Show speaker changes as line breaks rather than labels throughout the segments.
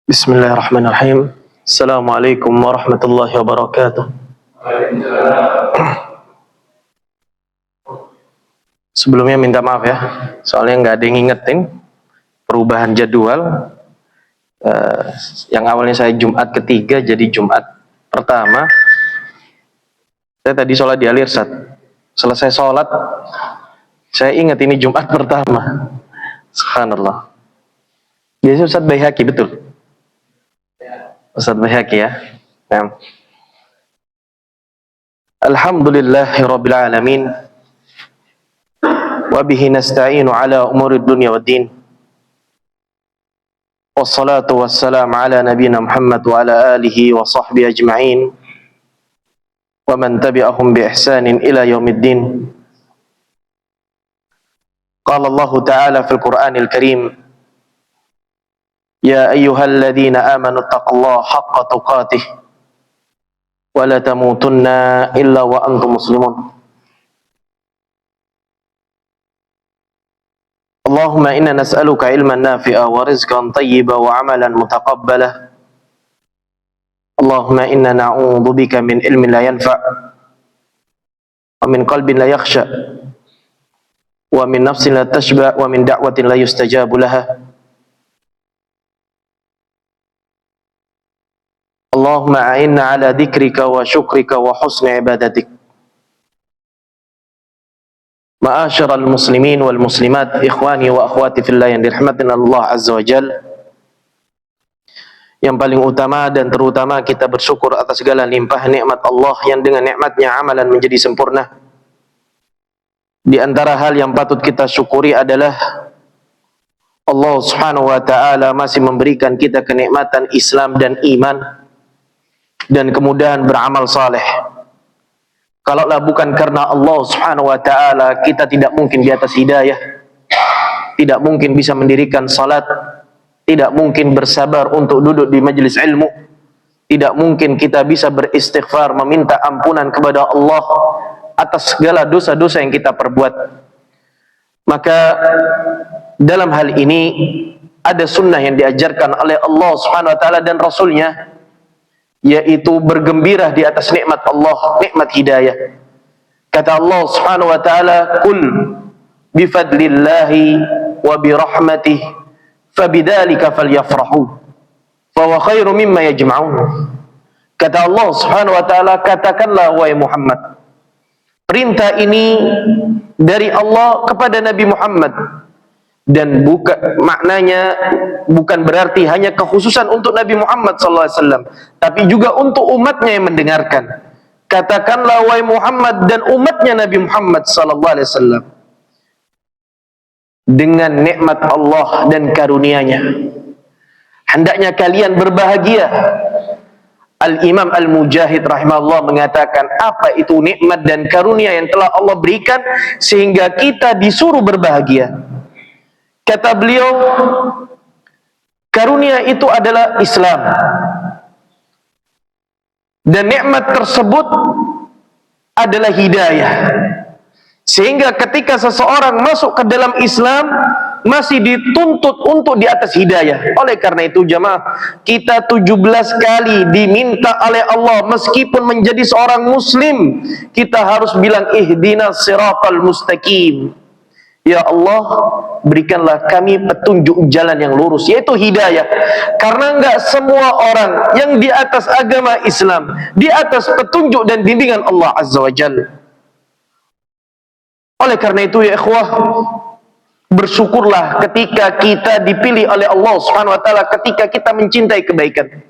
Bismillahirrahmanirrahim. Assalamualaikum warahmatullahi wabarakatuh. Sebelumnya minta maaf ya, soalnya nggak ada yang ngingetin perubahan jadwal. Yang awalnya saya Jumat ketiga jadi Jumat pertama. Saya tadi sholat di Al-Irsyad. Selesai sholat, saya ingat ini Jumat pertama. Subhanallah. Biasanya Ustaz Baihaqi, betul? Ustaz Baihaqi ya. Nah. Alhamdulillahi Rabbil Alamin. Wabihi nasta'inu ala umurid dunya wa din. Wassalatu wassalamu ala nabiyina Muhammad wa ala alihi wa sahbihi ajma'in. Wa man tabi'ahum bi ihsanin ila yaumiddin. Qala Allah Ta'ala fil Qur'anil Karim. Ya ayyuhalladzina amanu taqullaha haqqa tuqatih wa la tamutunna illa wa antum muslimun. Allahumma inna nas'aluka ilman nafi'a wa rizqan tayyiba wa amalan mutaqabbala. Allahumma inna na'udzubika min ilmin la yanfa' wa min qalbin la yakhsha wa min nafsin la tashba' wa min da'watin la yustajabu laha. Allahumma a'inna ala dzikrika wa syukrika wa husni ibadatik. Ma'asyiral muslimin wal muslimat, ikhwani wa akhwati fillah yang dirahmatina Allah azza wa jalla. Yang paling utama dan terutama kita bersyukur atas segala limpah nikmat Allah yang dengan nikmatnya amalan menjadi sempurna. Di antara hal yang patut kita syukuri adalah Allah Subhanahu wa taala masih memberikan kita kenikmatan Islam dan iman dan kemudahan beramal saleh. Kalaulah bukan karena Allah Subhanahu wa taala, kita tidak mungkin di atas hidayah. Tidak mungkin bisa mendirikan salat, tidak mungkin bersabar untuk duduk di majelis ilmu, tidak mungkin kita bisa beristighfar meminta ampunan kepada Allah atas segala dosa-dosa yang kita perbuat. Maka dalam hal ini ada sunnah yang diajarkan oleh Allah Subhanahu wa taala dan Rasulnya, yaitu bergembira di atas nikmat Allah, nikmat hidayah. Kata Allah Subhanahu wa taala, "Qul bi fadlillahi wa bi rahmatihi fabidzalika falyafrahu fa huwa khairum mimma yajma'un." Kata Allah Subhanahu wa taala, katakanlah wahai Muhammad, perintah ini dari Allah kepada Nabi Muhammad. Dan maknanya bukan berarti hanya kekhususan untuk Nabi Muhammad SAW, tapi juga untuk umatnya yang mendengarkan. Katakanlah wahai Muhammad dan umatnya Nabi Muhammad SAW, dengan nikmat Allah dan karunia-Nya hendaknya kalian berbahagia. Al-Imam Al-Mujahid rahimahullah mengatakan, apa itu nikmat dan karunia yang telah Allah berikan sehingga kita disuruh berbahagia? Kata beliau, karunia itu adalah Islam. Dan nikmat tersebut adalah hidayah. Sehingga ketika seseorang masuk ke dalam Islam, masih dituntut untuk di atas hidayah. Oleh karena itu jamaah, kita 17 kali diminta oleh Allah, meskipun menjadi seorang muslim, kita harus bilang ihdinas siratal mustaqim. Ya Allah, berikanlah kami petunjuk jalan yang lurus, yaitu hidayah. Karena enggak semua orang yang di atas agama Islam, di atas petunjuk dan bimbingan Allah Azza wa Jalla. Oleh karena itu ya ikhwah, bersyukurlah ketika kita dipilih oleh Allah Subhanahu wa taala, ketika kita mencintai kebaikan.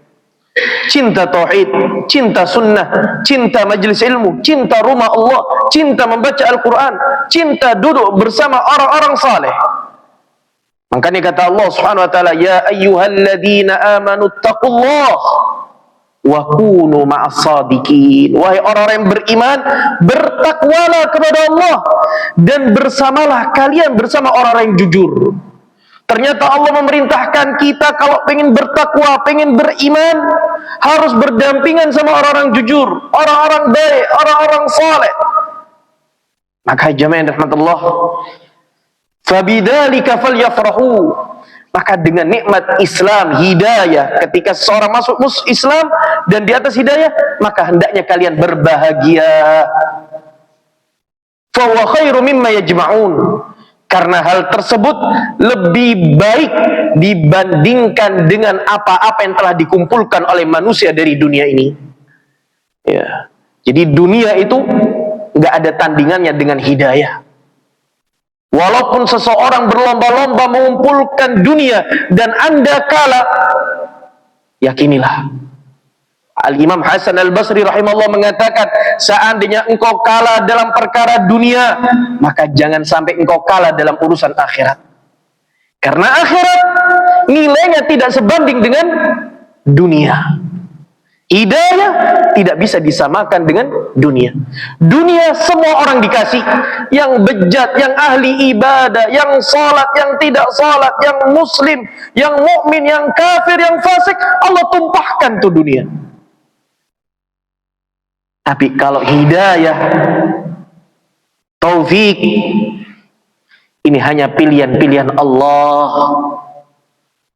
Cinta tauhid, cinta sunnah, cinta majelis ilmu, cinta rumah Allah, cinta membaca Al-Quran, cinta duduk bersama orang-orang saleh. Makanya kata Allah Subhanahu wa taala, ya ayyuhalladzina amanu taqullaha wa kunu ma'as shadiqin. Wahai orang-orang yang beriman, bertakwalah kepada Allah dan bersamalah kalian bersama orang-orang yang jujur. Ternyata Allah memerintahkan kita kalau pengen bertakwa, pengen beriman, harus berdampingan sama orang-orang jujur, orang-orang baik, orang-orang saleh. Maka jamaah rahmatullah, fabidzalika falyafrahu, Maka dengan nikmat Islam, hidayah, ketika seseorang masuk Islam dan di atas hidayah, maka hendaknya kalian berbahagia. Fa huwa khairu mimma yajma'un. Karena hal tersebut lebih baik dibandingkan dengan apa-apa yang telah dikumpulkan oleh manusia dari dunia ini. Ya. Jadi dunia itu nggak ada tandingannya dengan hidayah. Walaupun seseorang berlomba-lomba mengumpulkan dunia dan Anda kalah, yakinilah. Al-Imam Hasan Al-Basri rahimahullah mengatakan, seandainya engkau kalah dalam perkara dunia, maka jangan sampai engkau kalah dalam urusan akhirat. Karena akhirat nilainya tidak sebanding dengan dunia. Hidayah tidak bisa disamakan dengan dunia. Dunia semua orang dikasih, yang bejat, yang ahli ibadah, yang salat, yang tidak salat, yang muslim, yang mukmin, yang kafir, yang fasik, Allah tumpahkan tuh dunia. Tapi kalau hidayah, taufik, ini hanya pilihan-pilihan Allah.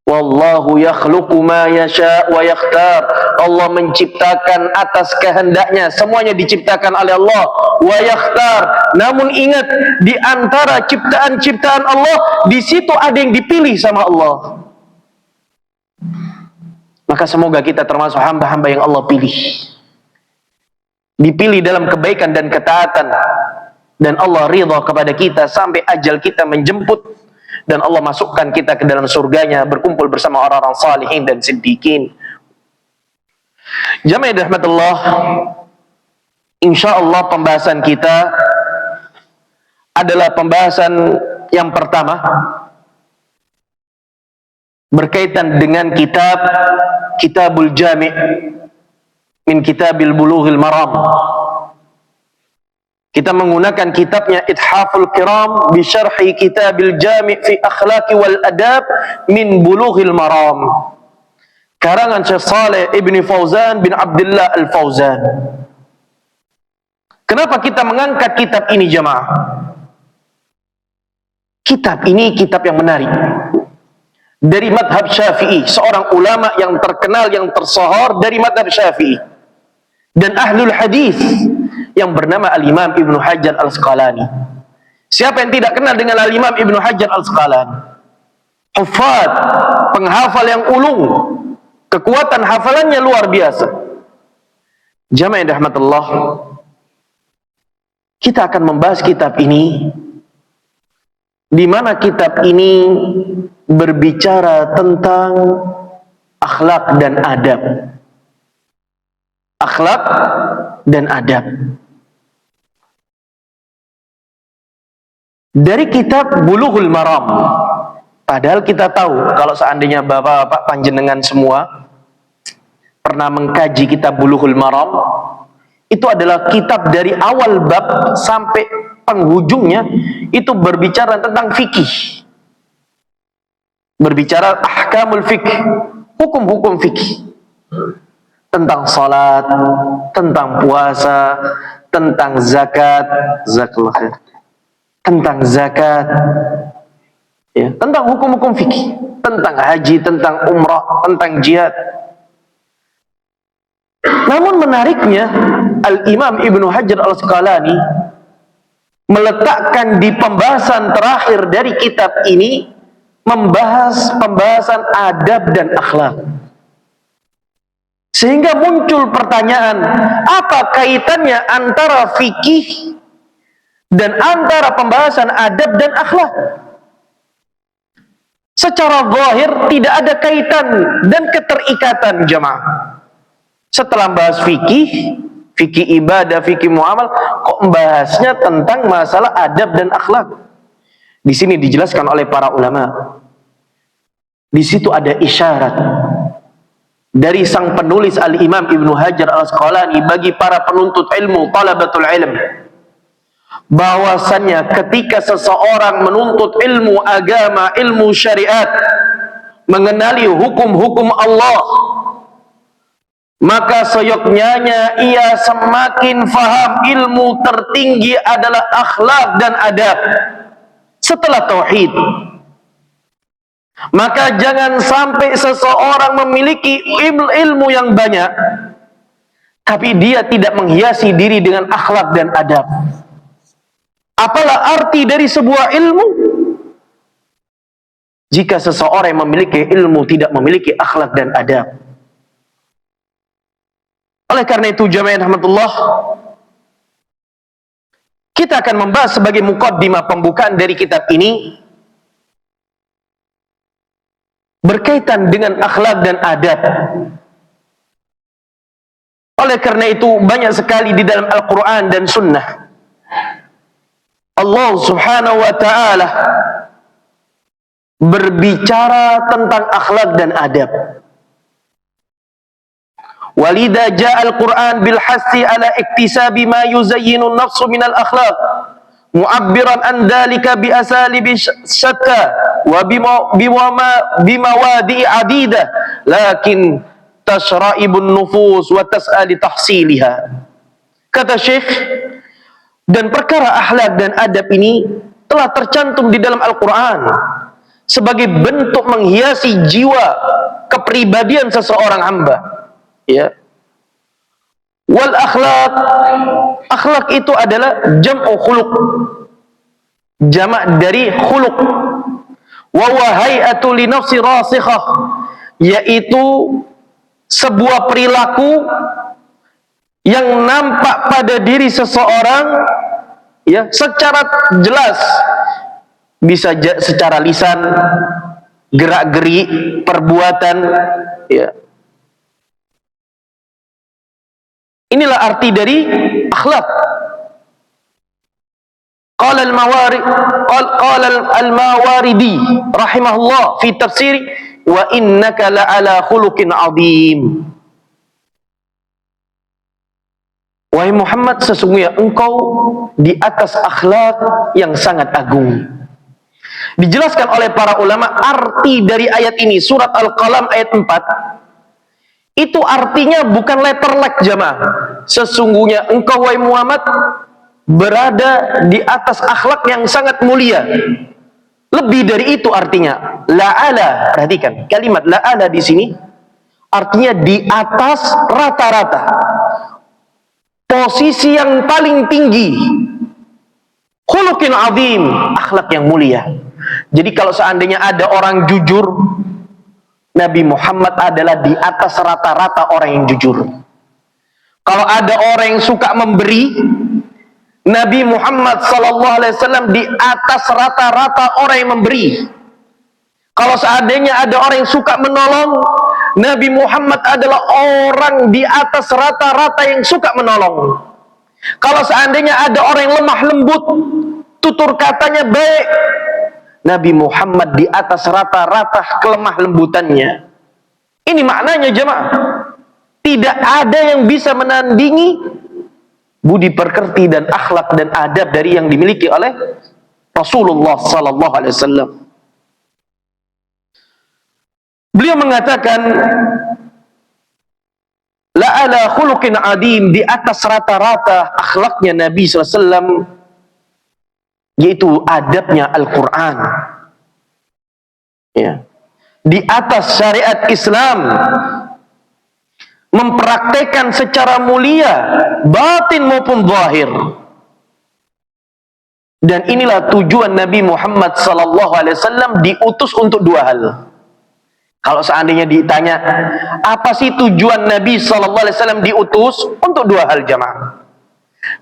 Wallahu yakhluqu ma yasha wa yakhtar. Allah menciptakan atas kehendaknya, semuanya diciptakan oleh Allah. Wa yakhtar. Namun ingat, di antara ciptaan-ciptaan Allah, di situ ada yang dipilih sama Allah. Maka semoga kita termasuk hamba-hamba yang Allah pilih. Dipilih dalam kebaikan dan ketaatan, dan Allah ridha kepada kita sampai ajal kita menjemput. Dan Allah masukkan kita ke dalam surganya, berkumpul bersama orang-orang salihin dan siddiqin. Jamaah rahmatullah, insyaallah pembahasan kita adalah pembahasan yang pertama berkaitan dengan Kitabul Jami' min Kitabil Bulughil Maram. Kita menggunakan kitabnya Ithaful Kiram bi Syarhi Kitabil Jami' fi Akhlaqi wal Adab min Bulughil Maram. Karangan Syekh Shalih Ibn Fauzan bin Abdullah Al-Fauzan. Kenapa kita mengangkat kitab ini, jamaah? Kitab ini kitab yang menarik. Dari madhab Syafi'i, seorang ulama yang terkenal, yang tersohor dari madhab Syafi'i. Dan ahlul hadis yang bernama Al-Imam Ibnu Hajar Al-Asqalani. Siapa yang tidak kenal dengan Al-Imam Ibnu Hajar Al-Asqalani? Hufad, penghafal yang ulung, kekuatan hafalannya luar biasa. Jamaah rahmatullah, kita akan membahas kitab ini, di mana kitab ini berbicara tentang akhlak dan adab. Akhlak dan adab. Dari kitab Bulughul Maram. Padahal kita tahu, kalau seandainya bapak-bapak panjenengan semua pernah mengkaji kitab Bulughul Maram, itu adalah kitab dari awal bab sampai penghujungnya itu berbicara tentang fikih. Berbicara ahkamul fikih, hukum-hukum fikih. Tentang salat, tentang puasa, tentang zakat, tentang zakat, ya, tentang hukum-hukum fikih, tentang haji, tentang umrah, tentang jihad. Namun menariknya, Al-Imam Ibnu Hajar Al-Asqalani meletakkan di pembahasan terakhir dari kitab ini, membahas pembahasan adab dan akhlak. Sehingga muncul pertanyaan, apa kaitannya antara fikih dan antara pembahasan adab dan akhlak? Secara zahir tidak ada kaitan dan keterikatan, jemaah. Setelah bahas fikih, fikih ibadah, fikih muamal, kok membahasnya tentang masalah adab dan akhlak? Di sini dijelaskan oleh para ulama. Di situ ada isyarat dari sang penulis Al-Imam Ibnu Hajar Al-Asqalani bagi para penuntut ilmu, talabatul ilm, bahwasannya ketika seseorang menuntut ilmu agama, ilmu syariat, mengenali hukum-hukum Allah, maka seyoknyanya ia semakin faham ilmu tertinggi adalah akhlak dan adab setelah tauhid. Maka jangan sampai seseorang memiliki ilmu yang banyak, tapi dia tidak menghiasi diri dengan akhlak dan adab. Apalah arti dari sebuah ilmu jika seseorang yang memiliki ilmu tidak memiliki akhlak dan adab? Oleh karena itu, jamaah rahmatullah, kita akan membahas sebagai muqaddimah pembukaan dari kitab ini berkaitan dengan akhlak dan adab. Oleh karena itu, banyak sekali di dalam Al-Quran dan Sunnah Allah subhanahu wa ta'ala berbicara tentang akhlak dan adab. Walidha ja'al Quran bil hassi ala iktisabi ma yuzayyinu nafsu minal akhlaq mu'abbiran an dhalika bi asalibi syatta wa bimawadi'i adidah lakin tashra'ibun nufus wa tas'ali tahsiliha. Kata Syekh, dan perkara akhlak dan adab ini telah tercantum di dalam Al-Quran sebagai bentuk menghiasi jiwa kepribadian seseorang hamba. Ya. Wal akhlak, akhlak itu adalah jam'u khuluq, jamak dari khuluq. Wa huwa hay'atu li nafsi rasikhah, yaitu sebuah perilaku yang nampak pada diri seseorang, ya, secara jelas, bisa secara lisan, gerak-gerik, perbuatan, ya. Inilah arti dari akhlak. Qala al-Mawardi rahimahullah fi tafsir, wa innaka la'ala khuluqin 'adzim. Wahai Muhammad, sesungguhnya engkau di atas akhlak yang sangat agung. Dijelaskan oleh para ulama arti dari ayat ini, surat Al-Qalam ayat 4. Itu artinya bukan letterlek, jamaah. Sesungguhnya engkau, wahai Muhammad, berada di atas akhlak yang sangat mulia. Lebih dari itu artinya. La'ala, perhatikan, kalimat la'ala di sini artinya di atas rata-rata. Posisi yang paling tinggi. Khuluqin azim, akhlak yang mulia. Jadi kalau seandainya ada orang jujur, Nabi Muhammad adalah di atas rata-rata orang yang jujur. Kalau ada orang yang suka memberi, Nabi Muhammad SAW di atas rata-rata orang yang memberi. Kalau seandainya ada orang yang suka menolong, Nabi Muhammad adalah orang di atas rata-rata yang suka menolong. Kalau seandainya ada orang yang lemah lembut, tutur katanya baik, Nabi Muhammad di atas rata-rata kelemah lembutannya. Ini maknanya, jemaah. Tidak ada yang bisa menandingi budi pekerti dan akhlak dan adab dari yang dimiliki oleh Rasulullah sallallahu alaihi wasallam. Beliau mengatakan, la ala khuluqin adim, di atas rata-rata akhlaknya Nabi sallallahu alaihi wasallam, yaitu adabnya Al-Quran, ya. Di atas syariat Islam, mempraktekkan secara mulia batin maupun zahir. Dan inilah tujuan Nabi Muhammad SAW diutus untuk dua hal. Kalau seandainya ditanya, apa sih tujuan Nabi SAW diutus? Untuk dua hal, jamaah.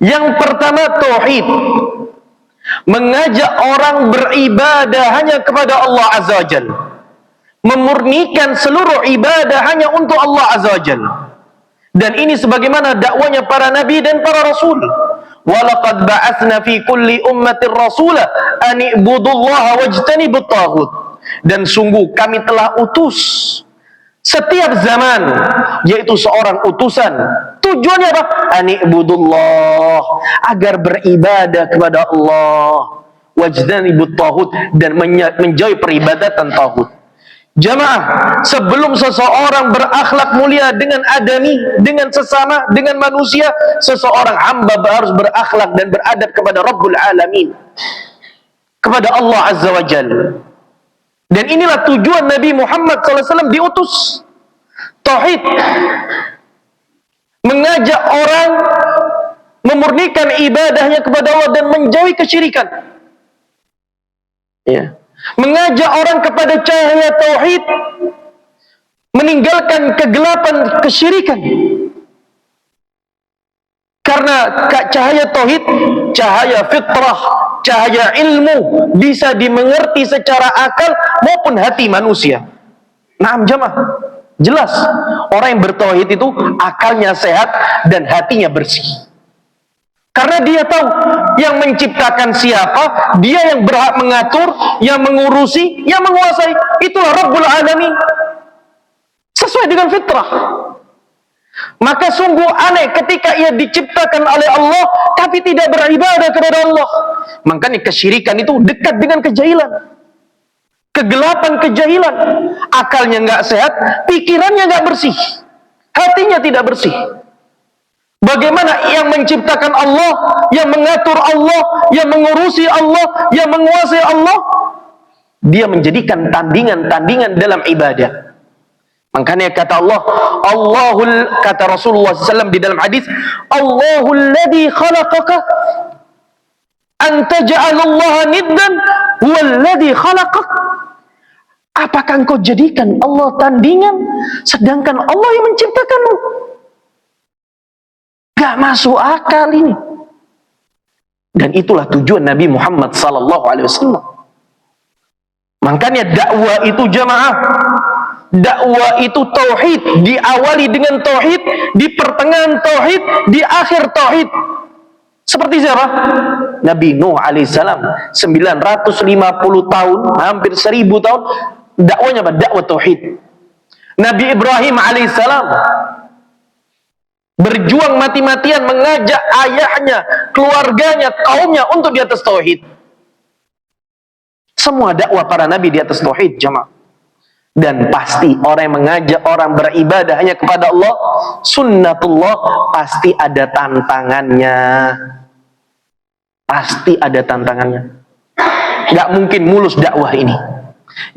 Yang pertama, tauhid. Mengajak orang beribadah hanya kepada Allah Azza wa Jalla, memurnikan seluruh ibadah hanya untuk Allah Azza wa Jalla. Dan ini sebagaimana dakwanya para nabi dan para rasul. Walaqad ba'atsna fi kulli ummatin rasula an i'budullaha wajtanibut taghut. Dan sungguh kami telah utus setiap zaman, yaitu seorang utusan. Tujuannya apa? Ani'budullah, agar beribadah kepada Allah, wajtanibut taghut, dan menjauhi peribadatan taghut. Jamaah, sebelum seseorang berakhlak mulia dengan adami, dengan sesama, dengan manusia, seseorang hamba harus berakhlak dan beradab kepada Rabbul Alamin, kepada Allah Azza wa Jalla. Dan inilah tujuan Nabi Muhammad SAW diutus. Tauhid. Mengajak orang memurnikan ibadahnya kepada Allah dan menjauhi kesyirikan. Ya. Mengajak orang kepada cahaya tauhid, meninggalkan kegelapan kesyirikan. Karena cahaya tauhid, cahaya fitrah, cahaya ilmu bisa dimengerti secara akal maupun hati manusia. Naam jamaah, jelas orang yang bertauhid itu akalnya sehat dan hatinya bersih. Karena dia tahu yang menciptakan siapa, dia yang berhak mengatur, yang mengurusi, yang menguasai. Itulah Rabbul Alamin. Sesuai dengan fitrah. Maka sungguh aneh ketika ia diciptakan oleh Allah tapi tidak beribadah kepada Allah. Makanya kesyirikan itu dekat dengan kejahilan. Kegelapan kejahilan. Akalnya nggak sehat, pikirannya nggak bersih, hatinya tidak bersih. Bagaimana yang menciptakan Allah, yang mengatur Allah, yang mengurusi Allah, yang menguasai Allah, dia menjadikan tandingan-tandingan dalam ibadah. Makanya kata Allah, kata Rasulullah SAW di dalam hadis, Allahul ladzi khalaqaka an taj'alallaha niddan huwal ladzi khalaqak. Apakah engkau jadikan Allah tandingan sedangkan Allah yang menciptakanmu? Gak masuk akal ini. Dan itulah tujuan Nabi Muhammad SAW. Makanya dakwah itu jamaah, dakwah itu tauhid, diawali dengan tauhid, di pertengahan tauhid, di akhir tauhid. Seperti siapa? Nabi Nuh alaihissalam 950 tahun, hampir 1000 tahun dakwanya apa? Dakwah tauhid. Nabi Ibrahim alaihissalam berjuang mati-matian mengajak ayahnya, keluarganya, kaumnya untuk di atas tauhid. Semua dakwah para nabi di atas tauhid jamaah. Dan pasti orang yang mengajak orang beribadah hanya kepada Allah, sunnatullah, pasti ada tantangannya. Pasti ada tantangannya. Gak mungkin mulus dakwah ini.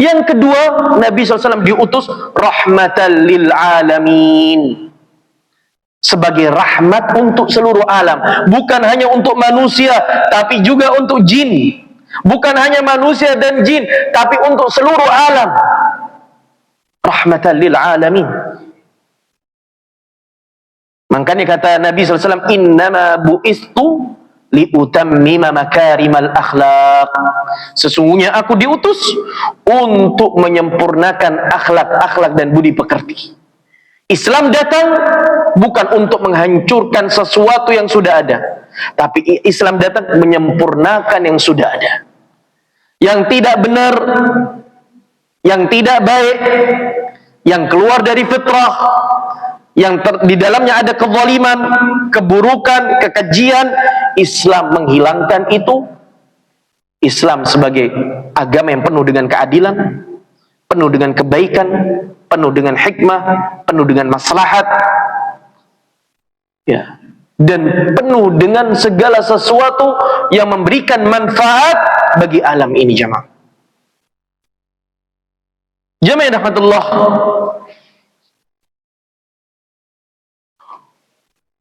Yang kedua, Nabi SAW diutus rahmatan lil alamin. Sebagai rahmat untuk seluruh alam. Bukan hanya untuk manusia, tapi juga untuk jin. Bukan hanya manusia dan jin, tapi untuk seluruh alam. Rahmatan lil alamin. Makanya kata Nabi SAW, innama bu'istu liutammima makarimal akhlaq. Sesungguhnya aku diutus untuk menyempurnakan akhlak-akhlak dan budi pekerti. Islam datang bukan untuk menghancurkan sesuatu yang sudah ada, tapi Islam datang menyempurnakan yang sudah ada. Yang tidak benar, yang tidak baik, yang keluar dari fitrah, yang di dalamnya ada kezaliman, keburukan, kekejian, Islam menghilangkan itu. Islam sebagai agama yang penuh dengan keadilan, penuh dengan kebaikan, penuh dengan hikmah, penuh dengan maslahat, ya, dan penuh dengan segala sesuatu yang memberikan manfaat bagi alam ini jamaah. Jamaah rahmatullah.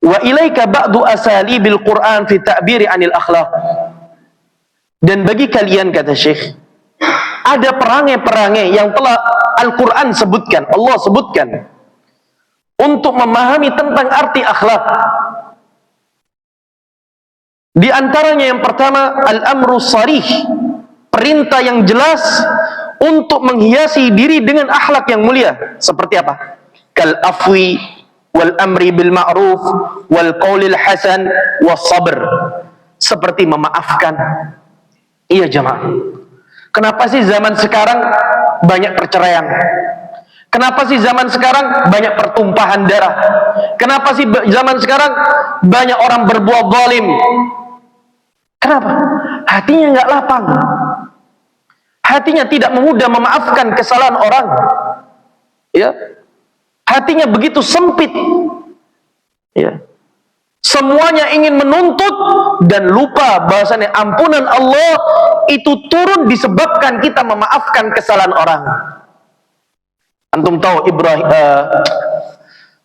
Wa ilaika ba'du asalibil Qur'an fi ta'biri 'anil akhlaq. Dan bagi kalian, kata Syekh, ada perangai-perangai yang telah Al-Quran sebutkan, Allah sebutkan, untuk memahami tentang arti akhlak. Di antaranya yang pertama, al-amru sarih, perintah yang jelas untuk menghiasi diri dengan akhlak yang mulia. Seperti apa? Kal afwi wal amri bil ma'ruf wal qaulil hasan was sabr. Seperti memaafkan. Iya jamaah. Kenapa sih zaman sekarang banyak perceraian? Kenapa sih zaman sekarang banyak pertumpahan darah? Kenapa sih zaman sekarang banyak orang berbuat zalim? Kenapa? Hatinya nggak lapang. Hatinya tidak mudah memaafkan kesalahan orang. Ya. Hatinya begitu sempit. Ya. Semuanya ingin menuntut dan lupa bahwasanya ampunan Allah itu turun disebabkan kita memaafkan kesalahan orang. Antum tahu Ibrahim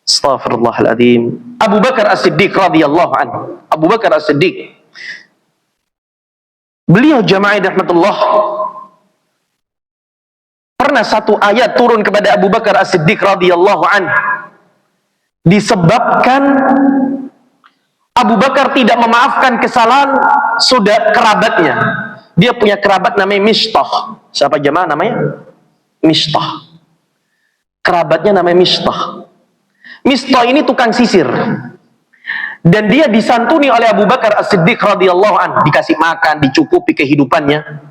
Astaghfirullahaladzim, Abu Bakar As-Siddiq radhiyallahu anhu. Abu Bakar As-Siddiq, beliau jamaah rahmatullah, pernah satu ayat turun kepada Abu Bakar As-Siddiq radhiyallahu anhu disebabkan Abu Bakar tidak memaafkan kesalahan saudara kerabatnya. Dia punya kerabat namanya Mistah. Siapa jemaah namanya? Mistah. Kerabatnya namanya Mistah. Mistah ini tukang sisir. Dan dia disantuni oleh Abu Bakar As-Siddiq radhiyallahu anhu, dikasih makan, dicukupi kehidupannya.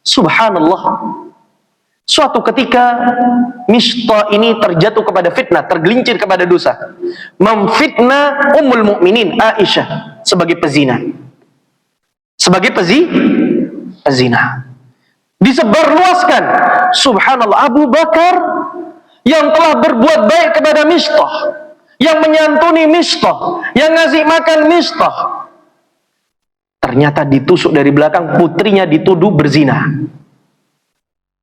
Subhanallah. Suatu ketika Mistah ini terjatuh kepada fitnah, tergelincir kepada dosa, memfitnah Ummul Mukminin Aisyah sebagai pezina. Sebagai pezina. Disebarluaskan. Subhanallah, Abu Bakar yang telah berbuat baik kepada Mistah, yang menyantuni Mistah, yang ngasih makan Mistah, ternyata ditusuk dari belakang, putrinya dituduh berzina.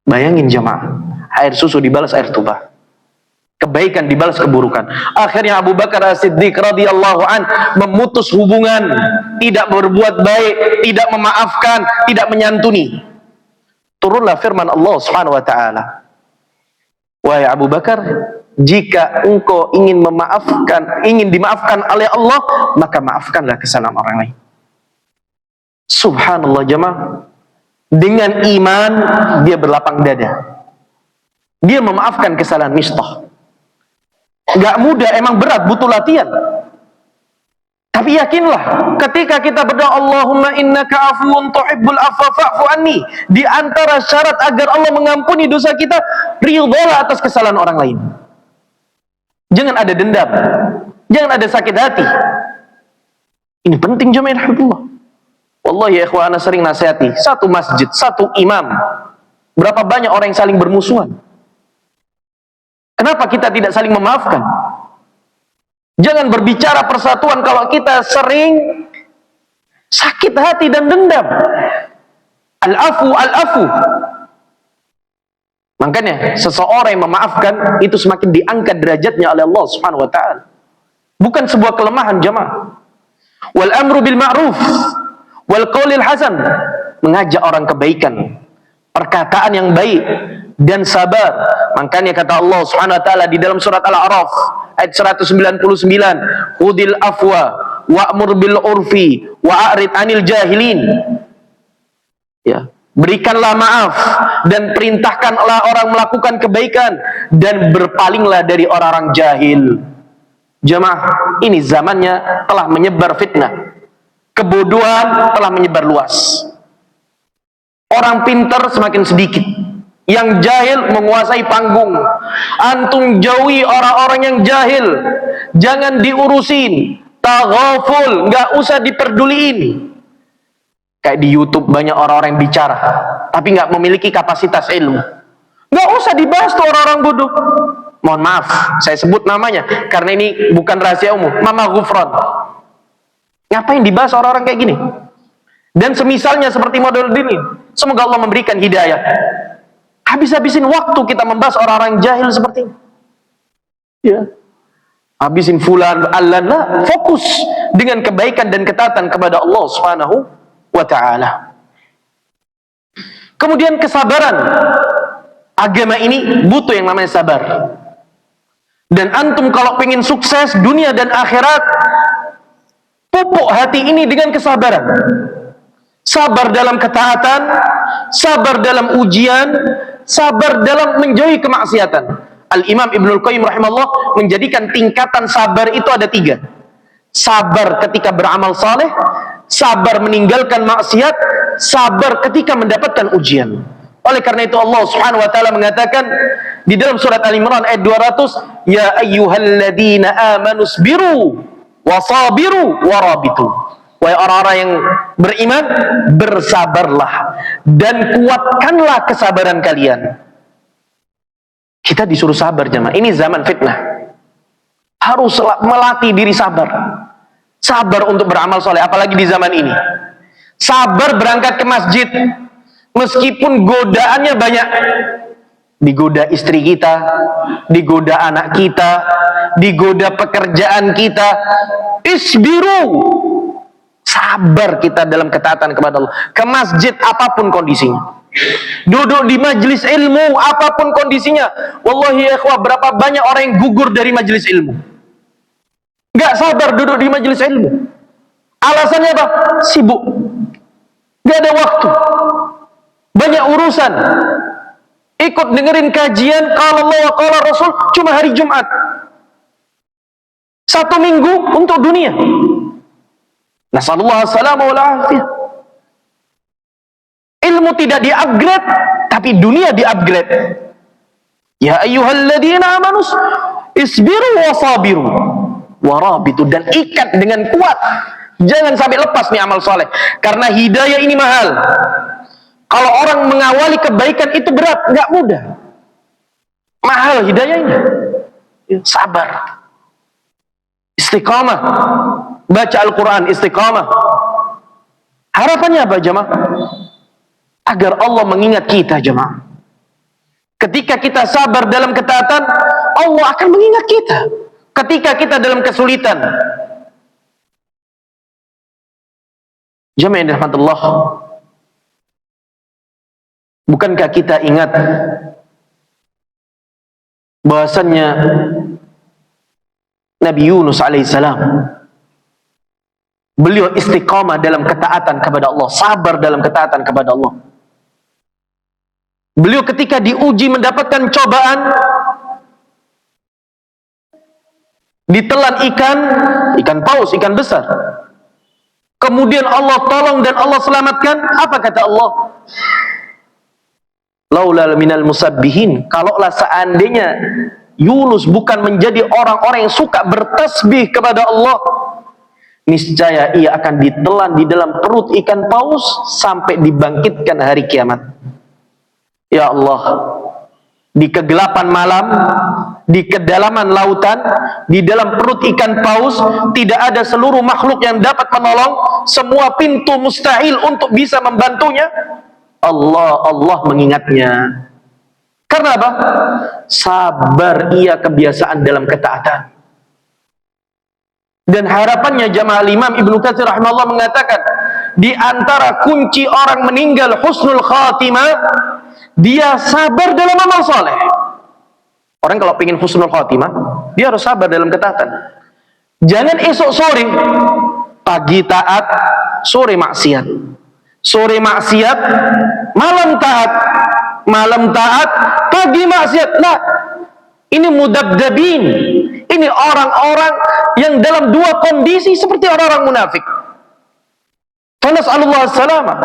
Bayangin jemaah, air susu dibalas air tuba, kebaikan dibalas keburukan. Akhirnya Abu Bakar As-Siddiq radhiyallahu an memutus hubungan, tidak berbuat baik, tidak memaafkan, tidak menyantuni. Turunlah firman Allah Subhanahu wa taala, wahai Abu Bakar, jika engkau ingin memaafkan, ingin dimaafkan oleh Allah, maka maafkanlah kesalahan orang lain. Subhanallah jemaah. Dengan iman dia berlapang dada, dia memaafkan kesalahan Mistah. Gak mudah, emang berat, butuh latihan. Tapi yakinlah, ketika kita berdoa Allahumma innaka afuwun tuhibbul afwa fa'fu anni, di antara syarat agar Allah mengampuni dosa kita, ridholah atas kesalahan orang lain. Jangan ada dendam, jangan ada sakit hati. Ini penting jemaah rahmatullah. Wallahi ya ikhwan, ana sering nasihati, satu masjid, satu imam, berapa banyak orang yang saling bermusuhan. Kenapa kita tidak saling memaafkan? Jangan berbicara persatuan kalau kita sering sakit hati dan dendam. Al-afu, al-afu. Makanya seseorang yang memaafkan itu semakin diangkat derajatnya oleh Allah Subhanahu wa taala. Bukan sebuah kelemahan jemaah. Wal amru bil ma'ruf wal qaulil hasan, mengajak orang kebaikan, perkataan yang baik dan sabar. Makanya kata Allah Subhanahu wa taala di dalam surat Al-A'raf ayat 199, khudil afwa wa'mur bil urfi wa'rid 'anil jahilin. Ya, berikanlah maaf dan perintahkanlah orang melakukan kebaikan dan berpalinglah dari orang-orang jahil. Jemaah, ini zamannya telah menyebar fitnah. Kebodohan telah menyebar luas. Orang pintar semakin sedikit. Yang jahil menguasai panggung. Antum jauhi orang-orang yang jahil. Jangan diurusin. Taghaful, nggak usah diperduliin. Kayak di YouTube banyak orang-orang yang bicara, tapi nggak memiliki kapasitas ilmu. Nggak usah dibahas tuh orang-orang bodoh. Mohon maaf, saya sebut namanya karena ini bukan rahasia umum. Mama Ghufran. Ngapain dibahas orang-orang kayak gini? Dan semisalnya seperti model ini. Semoga Allah memberikan hidayah. Habis-habisin waktu kita membahas orang-orang jahil seperti ini. Ya. Habisin fulan, Allah, fokus dengan kebaikan dan ketaatan kepada Allah Subhanahu wa ta'ala. Kemudian kesabaran. Agama ini butuh yang namanya sabar. Dan antum kalau pengen sukses dunia dan akhirat, pupuk hati ini dengan kesabaran. Sabar dalam ketaatan, sabar dalam ujian, sabar dalam menjauhi kemaksiatan. Al-Imam Ibnul Qayyim rahimahullah menjadikan tingkatan sabar itu ada 3. Sabar ketika beramal saleh, sabar meninggalkan maksiat, sabar ketika mendapatkan ujian. Oleh karena itu Allah Subhanahu wa taala mengatakan di dalam surat Al-Imran ayat 200, ya ayyuhalladzina amanu sabiru wasabiru warabitu. Wahai orang-orang yang beriman, bersabarlah dan kuatkanlah kesabaran kalian. Kita disuruh sabar jemaah. Ini zaman fitnah. Harus melatih diri sabar. Sabar untuk beramal soleh, apalagi di zaman ini. Sabar berangkat ke masjid, meskipun godaannya banyak. Digoda istri kita, digoda anak kita, digoda pekerjaan kita. Isbiru, sabar kita dalam ketaatan kepada Allah. Ke masjid apapun kondisinya, duduk di majelis ilmu apapun kondisinya. Wallahi ya ikhwah, berapa banyak orang yang gugur dari majelis ilmu, gak sabar duduk di majelis ilmu. Alasannya apa? Sibuk, gak ada waktu, banyak urusan. Ikut dengerin kajian qala Allah wa qala Rasul cuma hari Jumat, 1 minggu untuk dunia. Nasallallahu alaihi wal afiyah. Ilmu tidak di-upgrade, tapi dunia di-upgrade. Ya ayyuhalladzina amanu isbiru wa sabiru wa rabitu, dan ikat dengan kuat. Jangan sampai lepas nih amal soleh, karena hidayah ini mahal. Kalau orang mengawali kebaikan itu berat, nggak mudah. Mahal hidayahnya. Sabar. Istiqamah. Baca Al-Quran, istiqamah. Harapannya apa jemaah? Agar Allah mengingat kita jemaah. Ketika kita sabar dalam ketaatan, Allah akan mengingat kita. Ketika kita dalam kesulitan. Jemaah yang dirahmati Allah, bukankah kita ingat bahwasannya Nabi Yunus alaihissalam, beliau istiqamah dalam ketaatan kepada Allah, sabar dalam ketaatan kepada Allah. Beliau ketika diuji mendapatkan cobaan, ditelan ikan paus, ikan besar. Kemudian Allah tolong dan Allah selamatkan. Apa kata Allah? Laula minal musabbihin, kalaulah seandainya Yunus bukan menjadi orang-orang yang suka bertasbih kepada Allah, niscaya ia akan ditelan di dalam perut ikan paus sampai dibangkitkan hari kiamat. Ya Allah, di kegelapan malam, di kedalaman lautan, di dalam perut ikan paus, tidak ada seluruh makhluk yang dapat menolong, semua pintu mustahil untuk bisa membantunya. Allah mengingatnya. Karena apa? Sabar ia kebiasaan dalam ketaatan. Dan harapannya jamaah, Imam Ibnu Katsir rahimahullah mengatakan, di antara kunci orang meninggal husnul khatimah, dia sabar dalam amal soleh. Orang kalau pengen husnul khatimah, dia harus sabar dalam ketaatan. Jangan esok sore, pagi taat, sore maksiat. Sore maksiat, malam taat, pagi maksiat. Nah, ini mudabdabin. Ini orang-orang yang dalam dua kondisi seperti orang-orang munafik. Nas'alullah as-salamah.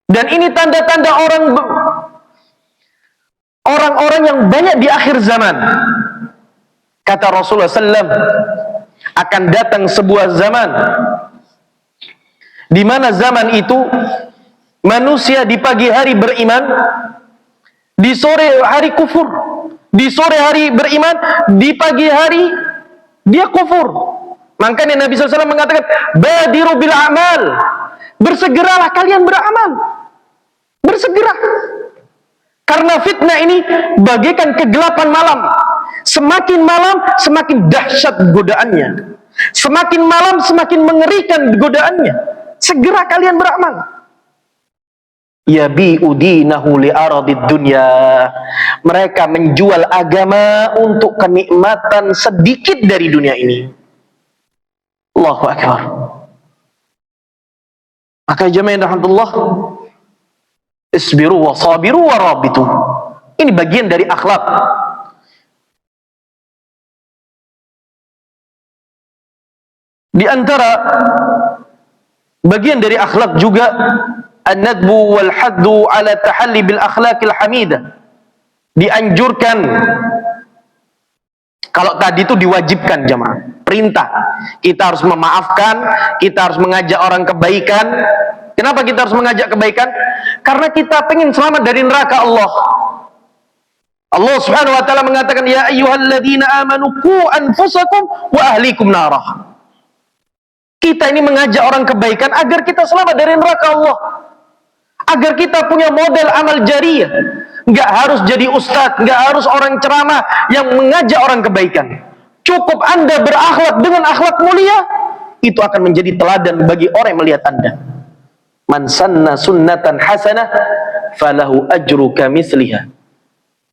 Dan ini tanda-tanda orang-orang yang banyak di akhir zaman. Kata Rasulullah SAW, akan datang sebuah zaman di mana zaman itu manusia di pagi hari beriman, di sore hari kufur, di sore hari beriman, di pagi hari dia kufur. Makanya Nabi SAW mengatakan, badiru bil amal, bersegeralah kalian beramal, bersegera, karena fitnah ini bagaikan kegelapan malam. Semakin malam semakin dahsyat godaannya, semakin malam semakin mengerikan godaannya. Segera kalian beramal. Yabi'u dinahu li'aradid dunya. Mereka menjual agama untuk kenikmatan sedikit dari dunia ini. Allahu Akbar. Maka jemaah rahmatullah, isbiru wa sabiru wa rabitu. Ini bagian dari akhlak. Di antara bagian dari akhlak juga an-nadbu wal haddu ala tahalli bil akhlaqil hamidah. Dianjurkan, kalau tadi itu diwajibkan jemaah, perintah. Kita harus memaafkan, kita harus mengajak orang kebaikan. Kenapa kita harus mengajak kebaikan? Karena kita pengen selamat dari neraka Allah. Allah Subhanahu wa taala mengatakan, ya ayyuhalladzina amanu qu anfusakum wa ahlikum narah. Kita ini mengajak orang kebaikan agar kita selamat dari neraka Allah. Agar kita punya model amal jariyah. Nggak harus jadi ustadz, nggak harus orang ceramah yang mengajak orang kebaikan. Cukup Anda berakhlak dengan akhlak mulia, itu akan menjadi teladan bagi orang yang melihat Anda. Man sanna sunnatan hasanah falahu ajru kamitsliha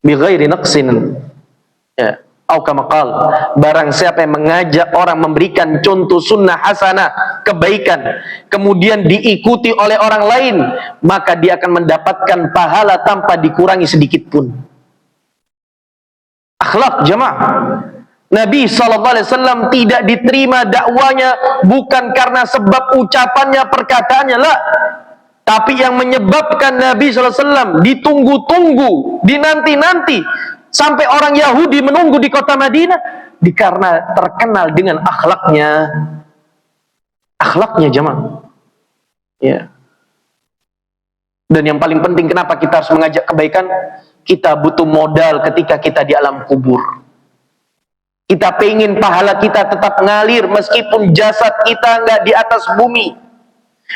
bighairi naqsin. Ya, au kama qal, barang siapa yang mengajak orang memberikan contoh sunnah hasanah, kebaikan, kemudian diikuti oleh orang lain, maka dia akan mendapatkan pahala tanpa dikurangi sedikit pun. Akhlak jemaah. Nabi SAW tidak diterima dakwanya bukan karena sebab ucapannya, perkataannya, lah. Tapi yang menyebabkan Nabi SAW ditunggu-tunggu, dinanti-nanti, sampai orang Yahudi menunggu di kota Madinah, karena terkenal dengan akhlaknya. Akhlaknya jemaah. Ya. Dan yang paling penting, kenapa kita harus mengajak kebaikan? Kita butuh modal ketika kita di alam kubur. Kita pengen pahala kita tetap ngalir meskipun jasad kita nggak di atas bumi,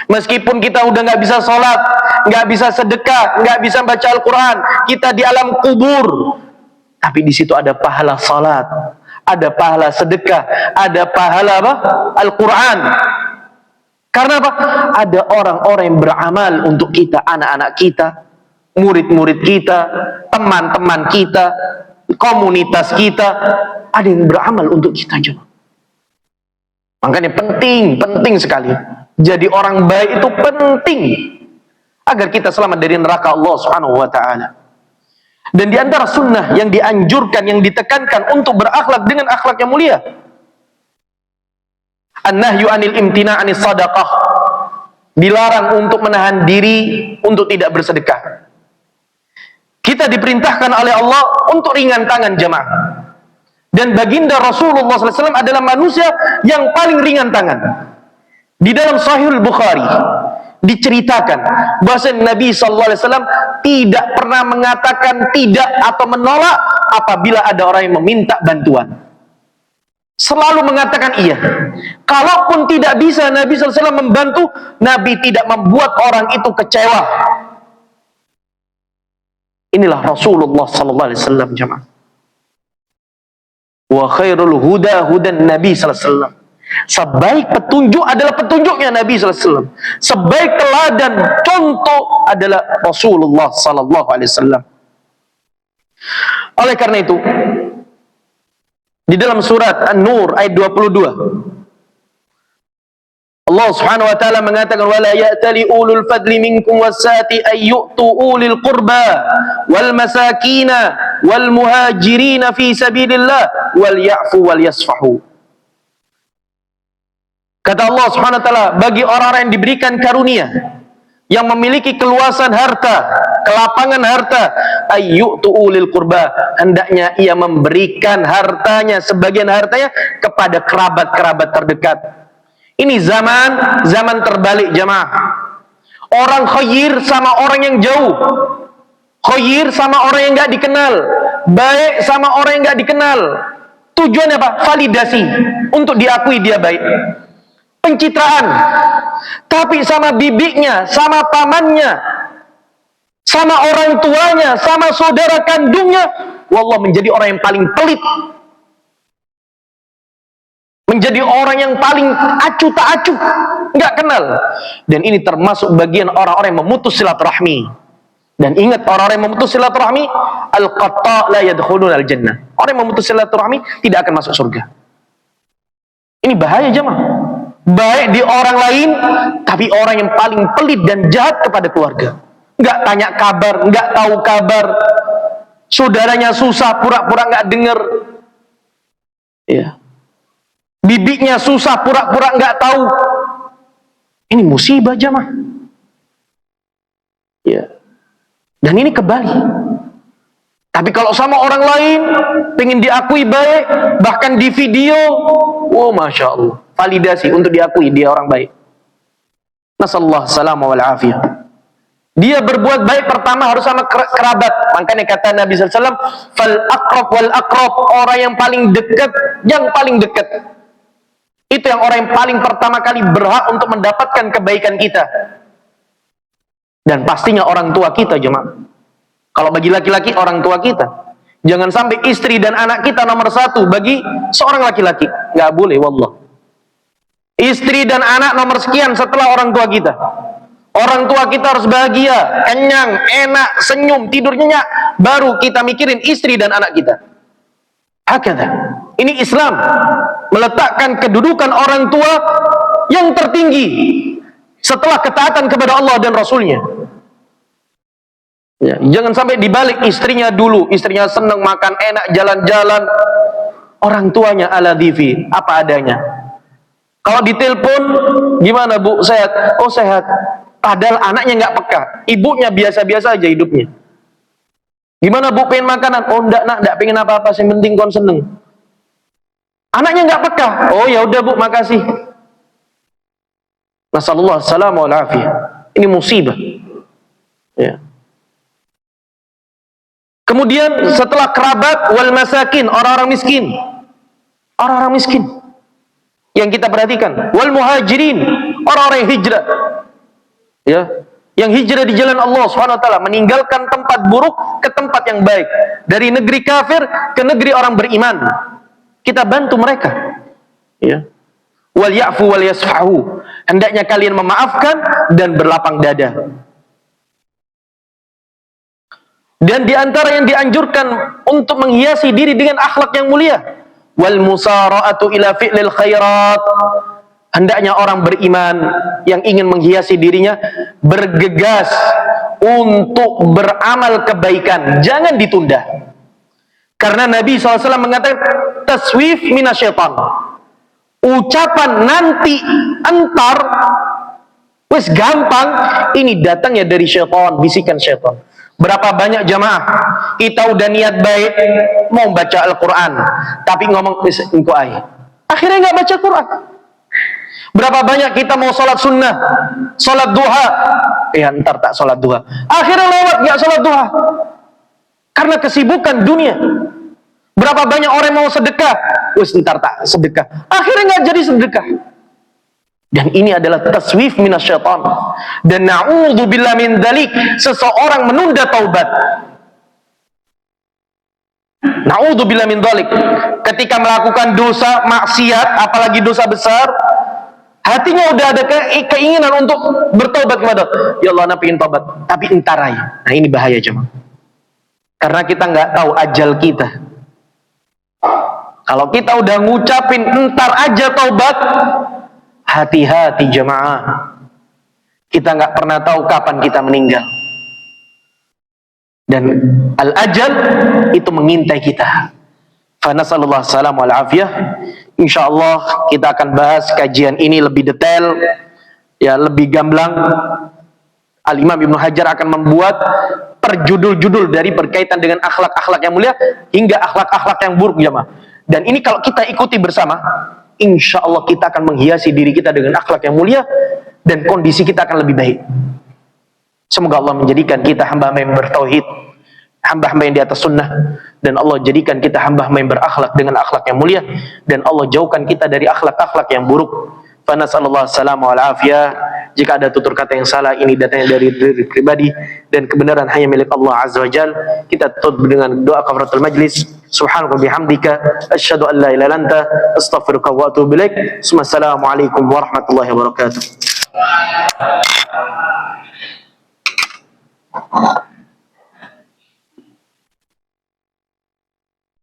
meskipun kita udah nggak bisa sholat, nggak bisa sedekah, nggak bisa baca Al-Quran, kita di alam kubur. Tapi di situ ada pahala sholat, ada pahala sedekah, ada pahala apa? Al-Quran. Karena apa? Ada orang-orang yang beramal untuk kita, anak-anak kita, murid-murid kita, teman-teman kita, komunitas kita, ada yang beramal untuk kita juga. Makanya penting sekali. Jadi orang baik itu penting agar kita selamat dari neraka Allah Subhanahu wa taala. Dan di antara sunnah yang dianjurkan, yang ditekankan untuk berakhlak dengan akhlak yang mulia, an-nahyu anil imtina' anis sadaqah. Dilarang untuk menahan diri untuk tidak bersedekah. Kita diperintahkan oleh Allah untuk ringan tangan jemaah. Dan baginda Rasulullah SAW adalah manusia yang paling ringan tangan. Di dalam Sahih Bukhari diceritakan bahwa Nabi SAW tidak pernah mengatakan tidak atau menolak apabila ada orang yang meminta bantuan. Selalu mengatakan iya. Kalaupun tidak bisa Nabi SAW membantu, Nabi tidak membuat orang itu kecewa. Inilah Rasulullah SAW jemaah. Wa khairul huda hudan Nabi sallallahu alaihi wasallam. Sebaik petunjuk adalah petunjuknya Nabi sallallahu alaihi wasallam. Sebaik teladan contoh adalah Rasulullah sallallahu alaihi wasallam. Oleh karena itu, di dalam surat An-Nur ayat 22, Allah Subhanahu wa taala mengatakan wala ya'tali ulul fadli minkum wasati ay yu'tu ulil qurba wal masakina wal muhajirin fi sabilillah wal ya'fu wal yasfahu. Kata Allah Subhanahu wa taala, bagi orang-orang yang diberikan karunia, yang memiliki keluasan harta, kelapangan harta, ay yu'tu ulil qurba, hendaknya ia memberikan hartanya, sebagian hartanya kepada kerabat-kerabat terdekat. Ini zaman terbalik jemaah. Orang khair sama orang yang jauh, khair sama orang yang nggak dikenal, baik sama orang yang nggak dikenal. Tujuannya apa? Validasi, untuk diakui dia baik. Pencitraan. Tapi sama bibinya, sama pamannya, sama orang tuanya, sama saudara kandungnya, wallah menjadi orang yang paling pelit. Menjadi orang yang paling acuh tak acuh, nggak kenal. Dan ini termasuk bagian orang-orang yang memutus silaturahmi. Dan ingat, orang-orang yang memutus silaturahmi, al-qatta' la yadkhulun al-jannah. Orang yang memutus silaturahmi tidak akan masuk surga. Ini bahaya jemaah. Baik di orang lain, tapi orang yang paling pelit dan jahat kepada keluarga. Nggak tanya kabar, nggak tahu kabar. Saudaranya susah, pura-pura nggak dengar. Ya. Bibinya susah, pura-pura nggak tahu. Ini musibah jemaah. Ya. Dan ini kebalik. Tapi kalau sama orang lain, pengen diakui baik, bahkan di video, oh masya Allah, validasi untuk diakui dia orang baik. Nasallahu salam wal afiyah. Dia berbuat baik pertama harus sama kerabat. Makanya kata Nabi SAW, fal aqrab wal aqrab, orang yang paling dekat, yang paling dekat. Itu yang orang yang paling pertama kali berhak untuk mendapatkan kebaikan kita. Dan pastinya orang tua kita, jemaah. Kalau bagi laki-laki, orang tua kita. Jangan sampai istri dan anak kita nomor satu bagi seorang laki-laki. Nggak boleh, wallah. Istri dan anak nomor sekian setelah orang tua kita. Orang tua kita harus bahagia, kenyang, enak, senyum, tidur nyenyak. Baru kita mikirin istri dan anak kita. Hakada. Ini Islam. Meletakkan kedudukan orang tua yang tertinggi setelah ketaatan kepada Allah dan Rasulnya. Ya, jangan sampai dibalik istrinya dulu. Istrinya senang makan enak, jalan-jalan. Orang tuanya ala divi, apa adanya. Kalau ditelepon, gimana bu? Sehat? Oh sehat. Padahal anaknya nggak peka. Ibunya biasa-biasa aja hidupnya. Gimana bu, pengen makanan? Oh enggak nak, enggak pengen apa-apa. Yang penting kon seneng. Anaknya nggak peka. Oh ya udah bu, makasih. Nasallallahu salamu wal afiyah. Ini musibah. Ya. Kemudian setelah kerabat wal masakin, orang-orang miskin. Orang-orang miskin yang kita perhatikan, wal muhajirin, orang-orang yang hijrah. Ya, yang hijrah di jalan Allah Subhanahu wa taala, meninggalkan tempat buruk ke tempat yang baik. Dari negeri kafir ke negeri orang beriman. Kita bantu mereka. Ya. Wal ya'fu wal yasfahu. Hendaknya kalian memaafkan dan berlapang dada. Dan di antara yang dianjurkan untuk menghiasi diri dengan akhlak yang mulia, wal musara'atu ila fi'lil khairat. Hendaknya orang beriman yang ingin menghiasi dirinya bergegas untuk beramal kebaikan, jangan ditunda. Karena Nabi SAW mengatakan taswif minasyaitan. Ucapan nanti, entar, wis gampang, ini datangnya dari syaitan, bisikan syaitan. Berapa banyak jamaah kita udah niat baik mau baca Al-Quran, tapi ngomong engko ai, akhirnya nggak baca Quran. Berapa banyak kita mau sholat sunnah, sholat duha, ya ntar tak sholat duha, akhirnya lewat nggak sholat duha karena kesibukan dunia. Berapa banyak orang mau sedekah, wis ntar tak sedekah, akhirnya nggak jadi sedekah. Dan ini adalah taswif minasyaitan. Dan na'udzubillah min dzalik, seseorang menunda taubat. Na'udzubillah min dzalik. Ketika melakukan dosa maksiat, apalagi dosa besar, hatinya udah ada keinginan untuk bertaubat kepada Allah. Ya Allah, aku ingin taubat, tapi entar aja. Nah, ini bahaya jemaah. Karena kita nggak tahu ajal kita. Kalau kita udah ngucapin entar aja taubat, hati-hati jemaah. Kita nggak pernah tahu kapan kita meninggal. Dan al-ajal itu mengintai kita. Fa nasallallahu salamu wal afiyah. Insyaallah kita akan bahas kajian ini lebih detail, ya lebih gamblang. Al-Imam Ibnu Hajar akan membuat perjudul-judul dari berkaitan dengan akhlak-akhlak yang mulia hingga akhlak-akhlak yang buruk jemaah. Dan ini kalau kita ikuti bersama, insya Allah kita akan menghiasi diri kita dengan akhlak yang mulia dan kondisi kita akan lebih baik. Semoga Allah menjadikan kita hamba-hamba yang bertauhid, hamba-hamba yang di atas sunnah, dan Allah jadikan kita hamba-hamba yang berakhlak dengan akhlak yang mulia, dan Allah jauhkan kita dari akhlak-akhlak yang buruk. Fa nasallallahu salamu wal afiyah. Jika ada tutur kata yang salah, ini datangnya dari diri pribadi dan kebenaran hanya milik Allah Azza wa Jal. Kita tutup dengan doa kafaratul majlis. Subhanaka bihamdika asyhadu an la ilaha illa anta astaghfiruka wa atubu ilaik. Assalamualaikum warahmatullahi wabarakatuh.